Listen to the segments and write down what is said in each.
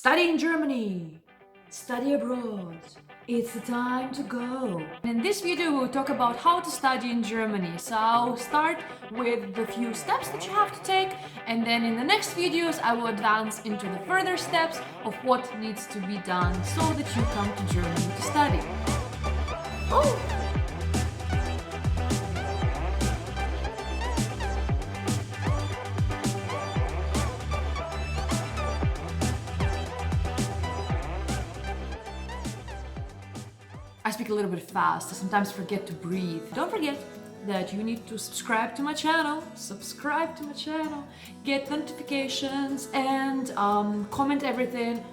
Study in Germany, study abroad. It's the time to go. In this video, we'll talk about how to study in Germany. So I'll start with the few steps that you have to take, and then in the next videos, I will advance into the further steps of what needs to be done so that you come to Germany to study. Oh! I speak a little bit fast, I sometimes forget to breathe. Don't forget that you need to subscribe to my channel, get notifications, and comment everything.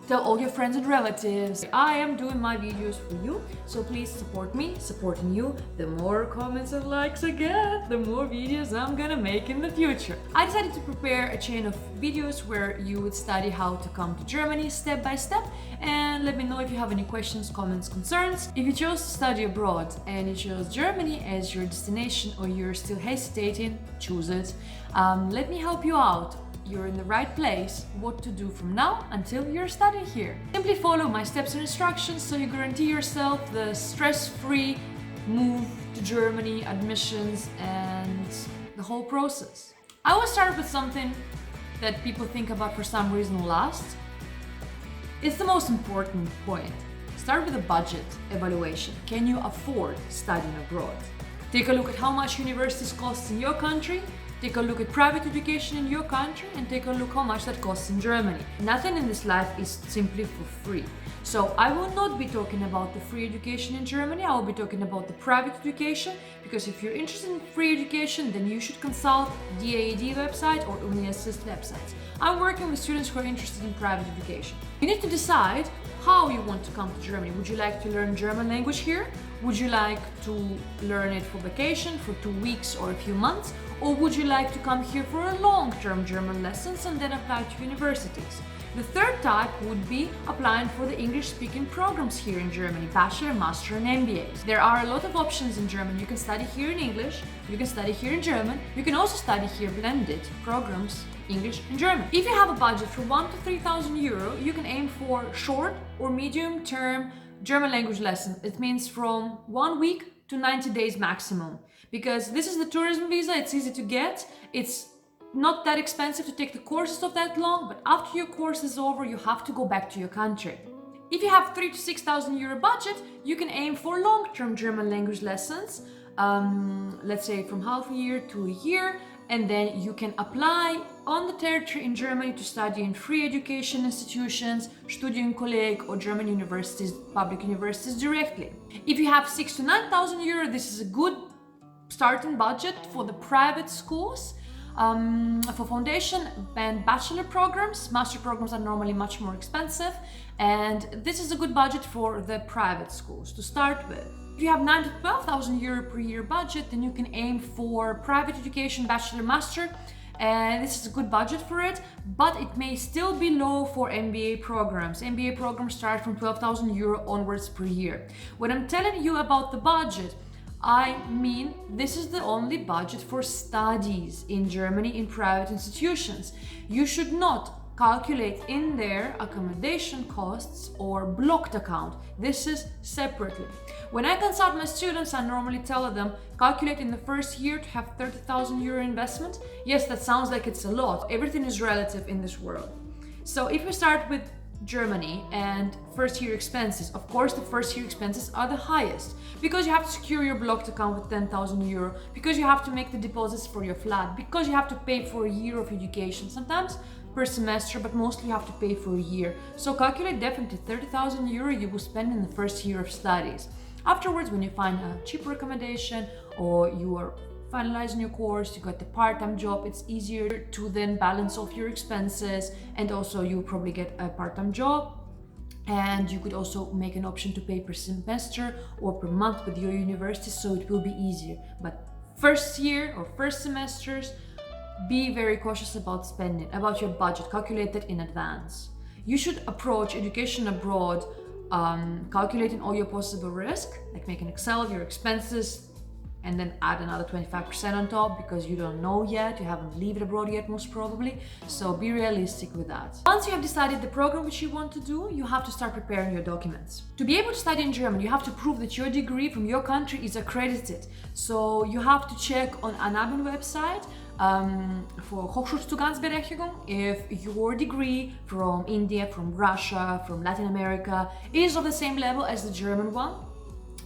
Tell all your friends and relatives. I am doing my videos for you, so please support me. Supporting you, the more comments and likes I get, the more videos I'm gonna make in the future. I decided to prepare a chain of videos where you would study how to come to Germany step by step, and let me know if you have any questions, comments, concerns. If you chose to study abroad and you chose Germany as your destination, or you're still hesitating, choose it. Let me help you out. You're in the right place. What to do from now until you're studying here. Simply follow my steps and instructions so you guarantee yourself the stress-free move to Germany, admissions, and the whole process. I will start with something that people think about for some reason last. It's the most important point. Start with a budget evaluation. Can you afford studying abroad? Take a look at how much universities cost in your country. Take a look at private education in your country, and take a look how much that costs in Germany. Nothing in this life is simply for free. So I will not be talking about the free education in Germany, I will be talking about the private education, because if you're interested in free education, then you should consult the DAAD website or UniAssist websites. I'm working with students who are interested in private education. You need to decide how you want to come to Germany. Would you like to learn German language here? Would you like to learn it for vacation, for 2 weeks or a few months? Or would you like to come here for a long-term German lessons and then apply to universities? The third type would be applying for the English-speaking programs here in Germany, bachelor, master, and MBAs. There are a lot of options in German. You can study here in English, you can study here in German, you can also study here blended programs, English and German. If you have a budget from 1,000 to 3,000 euro, you can aim for short or medium-term German language lessons. It means from 1 week to 90 days maximum. Because this is the tourism visa, it's easy to get, it's not that expensive to take the courses of that long, but after your course is over, you have to go back to your country. If you have 3,000 to 6,000 euro budget, you can aim for long-term German language lessons, let's say from half a year to a year, and then you can apply on the territory in Germany to study in free education institutions, Studienkolleg, or German universities, public universities directly. If you have 6,000 to 9,000 euro, this is a good starting budget for the private schools. For foundation and bachelor programs, master programs are normally much more expensive, and this is a good budget for the private schools to start with. If you have 9,000 to 12,000 euro per year budget, then you can aim for private education, bachelor, master, and this is a good budget for it, but it may still be low for MBA programs. MBA programs start from 12,000 euro onwards per year. When I'm telling you about the budget, I mean, this is the only budget for studies in Germany in private institutions. You should not calculate in there accommodation costs or blocked account. This is separately. When I consult my students, I normally tell them, calculate in the first year to have 30,000 euro investment. Yes, that sounds like it's a lot. Everything is relative in this world. So if we start with Germany and first year expenses, of course the first year expenses are the highest, because you have to secure your blocked account with 10,000 euro, because you have to make the deposits for your flat, because you have to pay for a year of education, sometimes per semester, but mostly you have to pay for a year. So calculate definitely 30,000 euro you will spend in the first year of studies. Afterwards, when you find a cheaper accommodation or you are finalizing your course, you got the part-time job, it's easier to then balance off your expenses, and also you probably get a part-time job, and you could also make an option to pay per semester or per month with your university, so it will be easier. But first year or first semesters, be very cautious about spending, about your budget, calculate that in advance. You should approach education abroad calculating all your possible risk, like make an Excel of your expenses, and then add another 25% on top because you don't know yet, you haven't lived abroad yet most probably, so be realistic with that. Once you have decided the program which you want to do, you have to start preparing your documents. To be able to study in German, you have to prove that your degree from your country is accredited. So you have to check on ANABEN website for Hochschulzugangsberechtigung if your degree from India, from Russia, from Latin America is of the same level as the German one.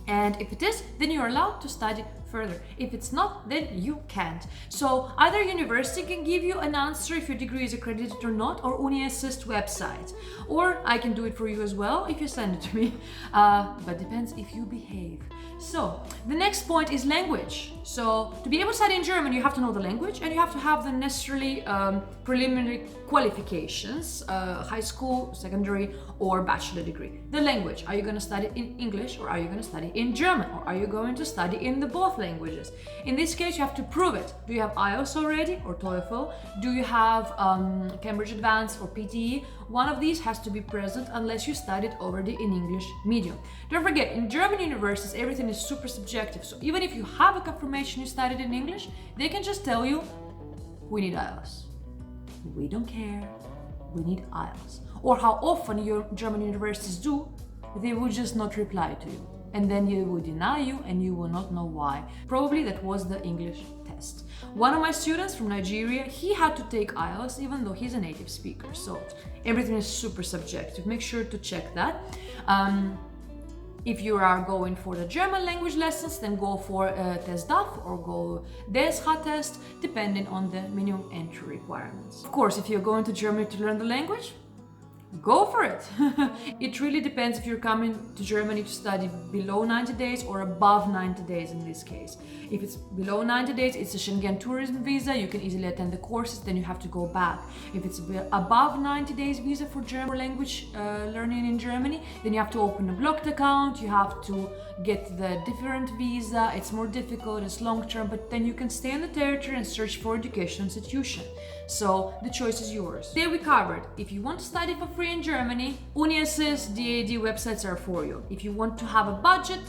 And if it is, then you're allowed to study further. If it's not, then you can't. So either university can give you an answer if your degree is accredited or not, or UniAssist website. Or I can do it for you as well if you send it to me. But depends if you behave. So the next point is language. So to be able to study in German, you have to know the language and you have to have the necessarily preliminary qualifications, high school, secondary, or bachelor degree. The language, are you going to study in English or are you going to study in German, or are you going to study in the both languages? In this case, you have to prove it. Do you have IELTS already or TOEFL? Do you have Cambridge Advanced or PTE? One of these has to be present unless you studied already in English medium. Don't forget, in German universities, everything is super subjective. So even if you have a confirmation you studied in English, they can just tell you, we need IELTS. We don't care, we need IELTS. Or how often your German universities do, they will just not reply to you. And then they will deny you and you will not know why. Probably that was the English test. One of my students from Nigeria, he had to take IELTS even though he's a native speaker. So everything is super subjective. Make sure to check that. If you are going for the German language lessons, then go for Test DAF or go DSH test, depending on the minimum entry requirements. Of course, if you're going to Germany to learn the language, go for it. It really depends if you're coming to Germany to study below 90 days or above 90 days in this case. If it's below 90 days, it's a Schengen tourism visa, you can easily attend the courses, then you have to go back. If it's above 90 days visa for German language learning in Germany, then you have to open a blocked account, you have to get the different visa, it's more difficult, it's long term, but then you can stay in the territory and search for educational institution. So the choice is yours. There we covered. If you want to study for free in Germany, UniAssist, DAD websites are for you. If you want to have a budget,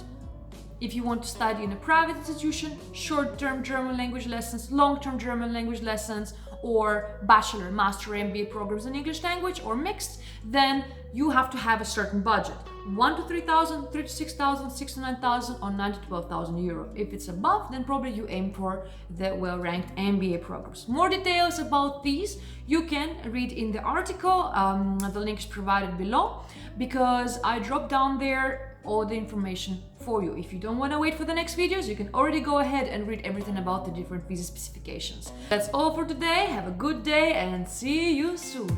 if you want to study in a private institution, short-term German language lessons, long-term German language lessons, or bachelor, master, MBA programs in English language, or mixed, then you have to have a certain budget. 1 to 3,000, 3 to 6,000, 6 to 9,000, or 9 to 12,000 euro. If it's above, then probably you aim for the well-ranked MBA programs. More details about these you can read in the article. The link is provided below because I dropped down there all the information for you. If you don't want to wait for the next videos, you can already go ahead and read everything about the different visa specifications. That's all for today. Have a good day and see you soon.